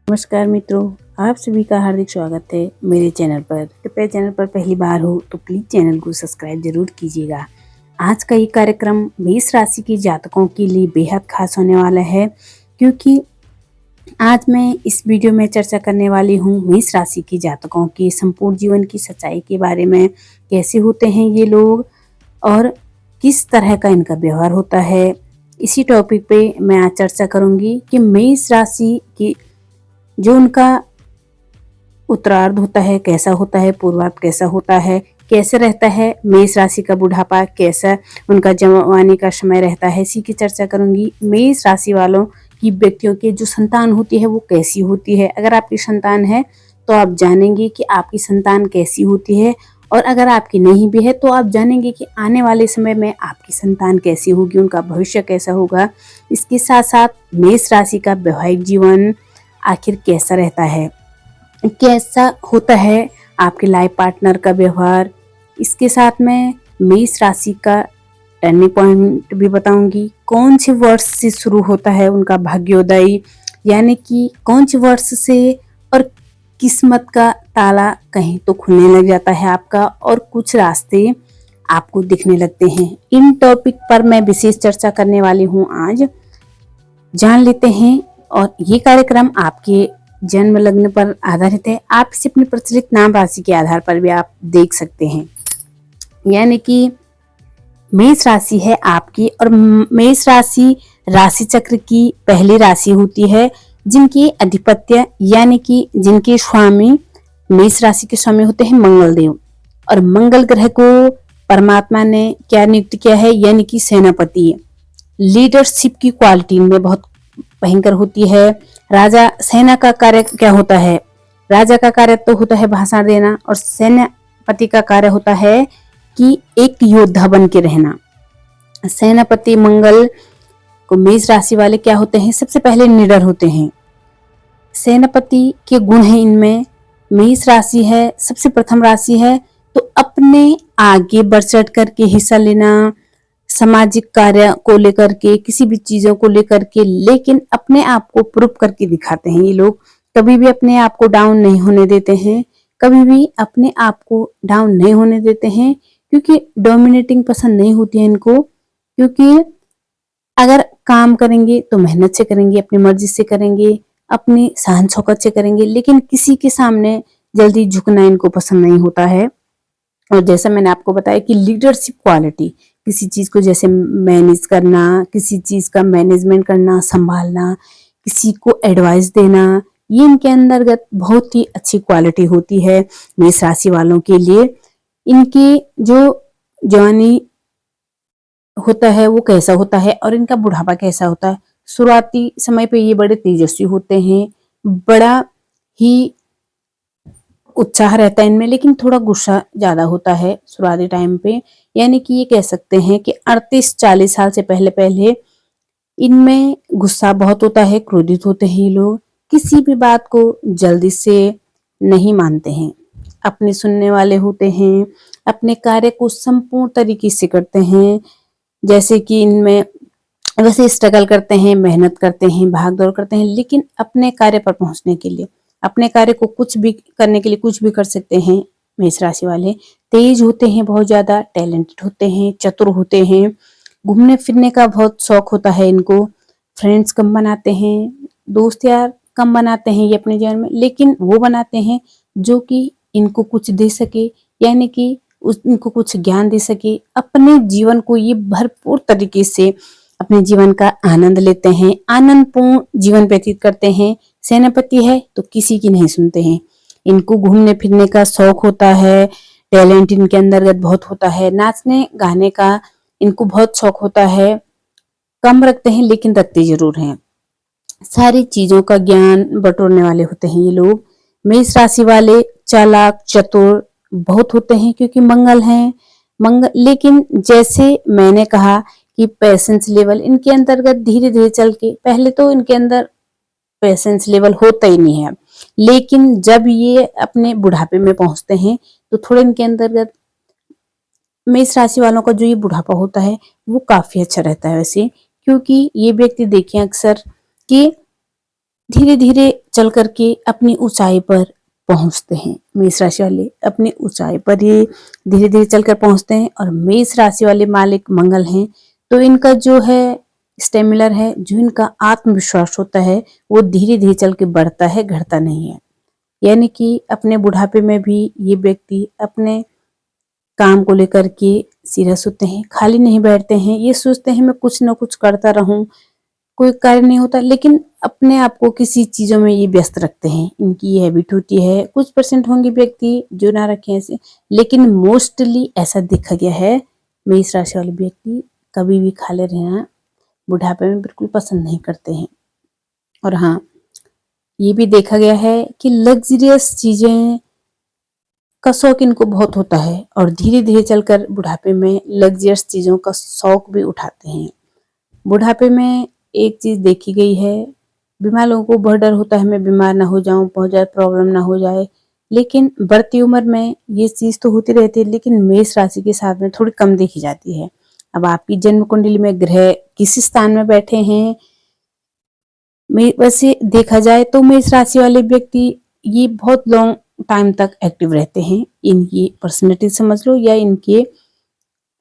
नमस्कार मित्रों, आप सभी का हार्दिक स्वागत है मेरे चैनल पर। कृपया चैनल पर पहली बार हो तो प्लीज़ चैनल को सब्सक्राइब जरूर कीजिएगा। आज का ये कार्यक्रम मेष राशि के जातकों के लिए बेहद खास होने वाला है, क्योंकि आज मैं इस वीडियो में चर्चा करने वाली हूँ मेष राशि के जातकों के संपूर्ण जीवन की सच्चाई के बारे में। कैसे होते हैं ये लोग और किस तरह का इनका व्यवहार होता है, इसी टॉपिक पे मैं आज चर्चा करूंगी कि मेष राशि की जो उनका उत्तरार्ध होता है कैसा होता है, पूर्वार्ध कैसा होता है, कैसे रहता है मेष राशि का बुढ़ापा, कैसा उनका जवानी का समय रहता है, इसी की चर्चा करूंगी। मेष राशि वालों की व्यक्तियों की जो संतान होती है वो कैसी होती है। अगर आपकी संतान है तो आप जानेंगे कि आपकी संतान कैसी होती है, और अगर आपकी नहीं भी है तो आप जानेंगे कि आने वाले समय में आपकी संतान कैसी होगी, उनका भविष्य कैसा होगा। इसके साथ साथ मेष राशि का वैवाहिक जीवन आखिर कैसा रहता है, कैसा होता है आपके लाइफ पार्टनर का व्यवहार। इसके साथ में मेष राशि का टर्निंग पॉइंट भी बताऊंगी। कौन से वर्ष से शुरू होता है उनका भाग्योदय, यानी कि कौन से वर्ष से और किस्मत का ताला कहीं तो खुलने लग जाता है आपका, और कुछ रास्ते आपको दिखने लगते हैं। इन टॉपिक पर मैं विशेष चर्चा करने वाली हूँ आज। जान लेते हैं। और ये कार्यक्रम आपके जन्म लग्न पर आधारित है। आप इसे अपने प्रचलित नाम राशि के आधार पर भी आप देख सकते हैं। यानी कि मेष राशि है आपकी, और मेष राशि राशि चक्र की पहली राशि होती है, जिनकी अधिपत्य यानी कि जिनके स्वामी मेष राशि के स्वामी होते हैं मंगल देव। और मंगल ग्रह को परमात्मा ने क्या नियुक्त किया है, यानी कि सेनापति। लीडरशिप की क्वालिटी में बहुत भयंकर होती है। राजा सेना का कार्य क्या होता है, राजा का कार्य तो होता है भाषण देना, और सेनापति का कार्य होता है कि एक योद्धा बन के रहना। सेनापति मंगल को मेष राशि वाले क्या होते हैं, सबसे पहले निडर होते हैं। सेनापति के गुण हैं इनमें। मेष राशि है सबसे प्रथम राशि है, तो अपने आगे बढ़ चढ़ करके हिस्सा लेना, सामाजिक कार्य को लेकर के, किसी भी चीजों को लेकर के, लेकिन अपने आप को प्रूव करके दिखाते हैं ये लोग। कभी भी अपने आप को डाउन नहीं होने देते हैं, कभी भी अपने आप को डाउन नहीं होने देते हैं, क्योंकि डोमिनेटिंग पसंद नहीं होती है इनको। क्योंकि अगर काम करेंगे तो मेहनत से करेंगे, अपनी मर्जी से करेंगे, अपनी सहन शौकत से करेंगे, लेकिन किसी के सामने जल्दी झुकना इनको पसंद नहीं होता है। और जैसा मैंने आपको बताया कि लीडरशिप क्वालिटी, किसी चीज को जैसे मैनेज करना, किसी चीज का मैनेजमेंट करना, संभालना, किसी को एडवाइस देना, ये इनके अंतर्गत बहुत ही अच्छी क्वालिटी होती है मेष राशि वालों के लिए। इनकी जो जवानी होता है वो कैसा होता है, और इनका बुढ़ापा कैसा होता है। शुरुआती समय पे ये बड़े तेजस्वी होते हैं, बड़ा ही उत्साह रहता है इनमें, लेकिन थोड़ा गुस्सा ज्यादा होता है शुरुआती टाइम पे। यानी कि ये कह सकते हैं कि 38-40 साल से पहले पहले इनमें गुस्सा बहुत होता है, क्रोधित होते हैं ये लोग, किसी भी बात को जल्दी से नहीं मानते हैं, अपने सुनने वाले होते हैं, अपने कार्य को संपूर्ण तरीके से करते हैं। जैसे कि इनमें वैसे स्ट्रगल करते हैं, मेहनत करते हैं, भाग दौड़ करते हैं, लेकिन अपने कार्य पर पहुंचने के लिए, अपने कार्य को कुछ भी करने के लिए कुछ भी कर सकते हैं मेष राशि वाले। तेज होते हैं, बहुत ज्यादा टैलेंटेड होते हैं, चतुर होते हैं, घूमने फिरने का बहुत शौक होता है इनको। फ्रेंड्स कम बनाते हैं, दोस्त यार कम बनाते हैं ये अपने जीवन में, लेकिन वो बनाते हैं जो कि इनको कुछ दे सके, यानी कि इनको कुछ ज्ञान दे सके। अपने जीवन को ये भरपूर तरीके से अपने जीवन का आनंद लेते हैं, आनंदपूर्ण जीवन व्यतीत करते हैं। सेनापति है तो किसी की नहीं सुनते हैं, इनको घूमने फिरने का शौक होता है, टैलेंट इनके अंतर्गत बहुत होता है, नाचने गाने का इनको बहुत शौक होता है। कम रखते हैं लेकिन रखते जरूर हैं। सारी चीजों का ज्ञान बटोरने वाले होते हैं ये लोग। मेष राशि वाले चालाक चतुर बहुत होते हैं, क्योंकि मंगल हैं। मंगल, लेकिन जैसे मैंने कहा कि पेशेंस लेवल इनके अंतर्गत धीरे धीरे चल के, पहले तो इनके अंदर पेशेंस लेवल होता ही नहीं है, लेकिन जब ये अपने बुढ़ापे में पहुंचते हैं तो थोड़े इनके अंतर्गत मेष राशि वालों का जो ये बुढ़ापा होता है वो काफी अच्छा रहता है वैसे। क्योंकि ये व्यक्ति देखें अक्सर कि धीरे धीरे चल करके अपनी ऊंचाई पर पहुंचते हैं। मेष राशि वाले अपनी ऊंचाई पर ये धीरे धीरे चलकर पहुंचते हैं। और मेष राशि वाले मालिक मंगल हैं, तो इनका जो है स्टेमिलर है, जो इनका आत्मविश्वास होता है, वो धीरे धीरे चल के बढ़ता है, घटता नहीं है। यानी कि अपने बुढ़ापे में भी ये व्यक्ति अपने काम को लेकर के सीरियस होते हैं, खाली नहीं बैठते हैं। ये सोचते हैं मैं कुछ ना कुछ करता रहूं, कोई कार्य नहीं होता, लेकिन अपने आप को किसी चीजों में ये व्यस्त रखते हैं। इनकी ये हैबिट होती है। कुछ परसेंट होंगे व्यक्ति जो ना रखें ऐसे, लेकिन मोस्टली ऐसा देखा गया है, मेष राशि वाले व्यक्ति कभी भी खाली रहना बुढ़ापे में बिल्कुल पसंद नहीं करते हैं। और हाँ, ये भी देखा गया है कि लग्जरियस चीजें का शौक इनको बहुत होता है और धीरे धीरे चलकर बुढ़ापे में लग्जरियस चीजों का शौक भी उठाते हैं। बुढ़ापे में एक चीज देखी गई है, बीमार लोगों को बहुत डर होता है मैं बीमार ना हो जाऊं, बहुत ज्यादा प्रॉब्लम ना हो जाए, लेकिन बढ़ती उम्र में ये चीज तो होती रहती है, लेकिन मेष राशि के साथ में थोड़ी कम देखी जाती है। अब आपकी जन्म कुंडली में ग्रह किस स्थान में बैठे हैं, वैसे देखा जाए तो मेष राशि वाले व्यक्ति ये बहुत लॉन्ग टाइम तक एक्टिव रहते हैं। इनकी पर्सनैलिटी समझ लो या इनके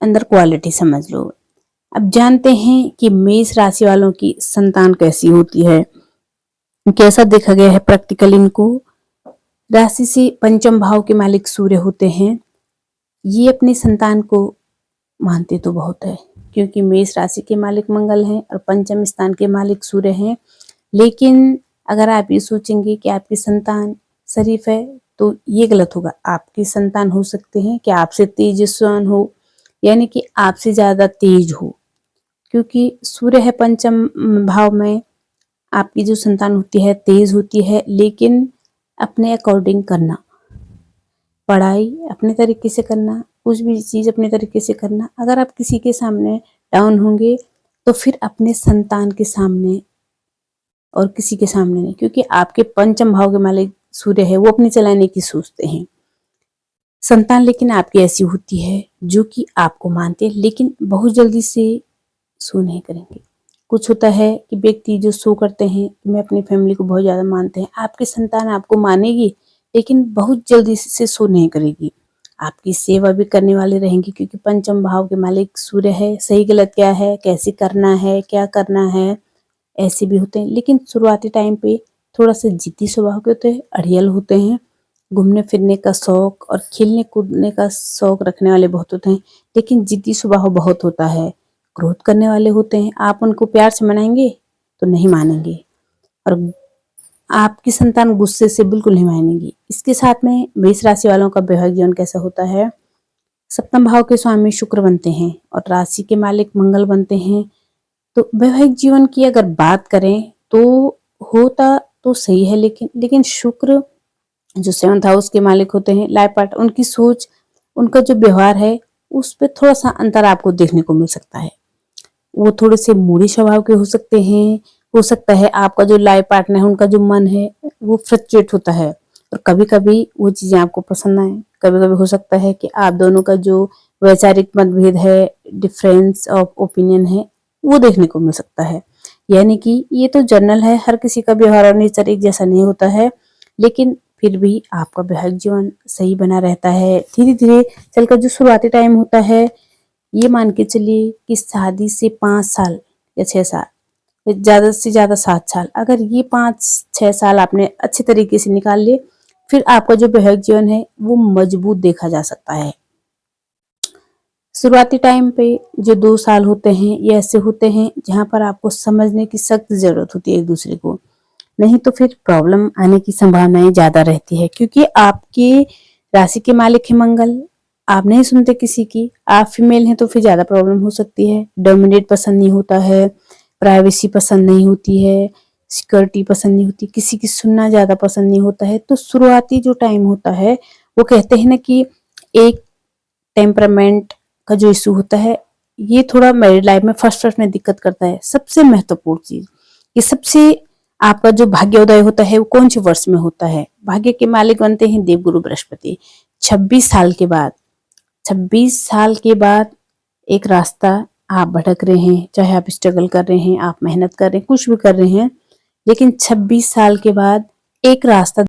अंदर क्वालिटी समझ लो। अब जानते हैं कि मेष राशि वालों की संतान कैसी होती है, कैसा देखा गया है प्रैक्टिकल इनको। राशि से पंचम भाव के मालिक सूर्य होते हैं। ये अपनी संतान को मानते तो बहुत है, क्योंकि मेष राशि के मालिक मंगल हैं और पंचम स्थान के मालिक सूर्य हैं। लेकिन अगर आप ये सोचेंगे कि आपकी संतान शरीफ है, तो ये गलत होगा। आपकी संतान हो सकते हैं कि आपसे तेजस्वान हो, यानी कि आपसे ज्यादा तेज हो, क्योंकि सूर्य है पंचम भाव में। आपकी जो संतान होती है तेज होती है, लेकिन अपने अकॉर्डिंग करना, पढ़ाई अपने तरीके से करना, कुछ भी चीज अपने तरीके से करना। अगर आप किसी के सामने डाउन होंगे तो फिर अपने संतान के सामने और किसी के सामने नहीं, क्योंकि आपके पंचम भाव के मालिक सूर्य है, वो अपने चलाने की सोचते हैं। संतान लेकिन आपकी ऐसी होती है जो कि आपको मानते हैं, लेकिन बहुत जल्दी से शो नहीं करेंगे। कुछ होता है कि व्यक्ति जो शो करते हैं कि मैं अपनी फैमिली को बहुत ज्यादा मानते हैं, आपकी संतान आपको मानेगी लेकिन बहुत जल्दी से शो नहीं करेगी। आपकी सेवा भी करने वाले रहेंगे, क्योंकि पंचम भाव के मालिक सूर्य है। सही गलत क्या है, कैसे करना है, क्या करना है, ऐसे भी होते हैं। लेकिन शुरुआती टाइम पे थोड़ा सा जिद्दी स्वभाव के होते हैं, अड़ियल होते हैं, घूमने फिरने का शौक और खेलने कूदने का शौक रखने वाले बहुत होते हैं, लेकिन जिद्दी स्वभाव बहुत होता है। क्रोध करने वाले होते हैं। आप उनको प्यार से मनाएंगे तो नहीं मानेंगे, और आपकी संतान गुस्से से बिल्कुल नहीं मानेगी। इसके साथ में मेष राशि वालों का वैवाहिक जीवन कैसा होता है। सप्तम भाव के स्वामी शुक्र बनते हैं और राशि के मालिक मंगल बनते हैं। तो वैवाहिक जीवन की अगर बात करें तो होता तो सही है, लेकिन शुक्र जो सेवंथ हाउस के मालिक होते हैं, लाइफ पार्टनर, उनकी सोच, उनका जो व्यवहार है, उस पर थोड़ा सा अंतर आपको देखने को मिल सकता है। वो थोड़े से मूडी स्वभाव के हो सकते हैं। हो सकता है आपका जो लाइफ पार्टनर है, उनका जो मन है वो फ्रस्ट्रेट होता है, और कभी कभी वो चीजें आपको पसंद आए। कभी कभी हो सकता है कि आप दोनों का जो वैचारिक मतभेद है, डिफरेंस ऑफ ओपिनियन है, वो देखने को मिल सकता है। यानी कि ये तो जनरल है, हर किसी का व्यवहार और नेचर एक जैसा नहीं होता है, लेकिन फिर भी आपका वैवाहिक जीवन सही बना रहता है। धीरे धीरे चलकर जो शुरुआती टाइम होता है, ये मान के चलिए कि शादी से 5 साल या 6 साल, ज्यादा से ज्यादा 7 साल, अगर ये 5-6 साल आपने अच्छे तरीके से निकाल लिए, फिर आपका जो वैवाहिक जीवन है वो मजबूत देखा जा सकता है। शुरुआती टाइम पे जो 2 साल होते हैं ये ऐसे होते हैं जहां पर आपको समझने की सख्त जरूरत होती है एक दूसरे को, नहीं तो फिर प्रॉब्लम आने की संभावनाएं ज्यादा रहती है, क्योंकि आपके राशि के मालिक है मंगल। आप नहीं सुनते किसी की, आप फीमेल हैं तो फिर ज्यादा प्रॉब्लम हो सकती है। डोमिनेट पसंद नहीं होता है, प्राइवेसी पसंद नहीं होती है, सिक्योरिटी पसंद नहीं होती, किसी की सुनना ज्यादा पसंद नहीं होता है। तो शुरुआती जो टाइम होता है, वो कहते हैं ना कि एक टेम्परामेंट का जो इशू होता है, ये थोड़ा मैरिड लाइफ में फर्स्ट में दिक्कत करता है। सबसे महत्वपूर्ण चीज, ये सबसे आपका जो भाग्योदय होता है वो कौन से वर्ष में होता है। भाग्य के मालिक बनते हैं देवगुरु बृहस्पति। 26 साल के बाद, 26 साल के बाद एक रास्ता आप भटक रहे हैं, चाहे आप स्ट्रगल कर रहे हैं, आप मेहनत कर रहे हैं, कुछ भी कर रहे हैं, लेकिन 26 साल के बाद एक रास्ता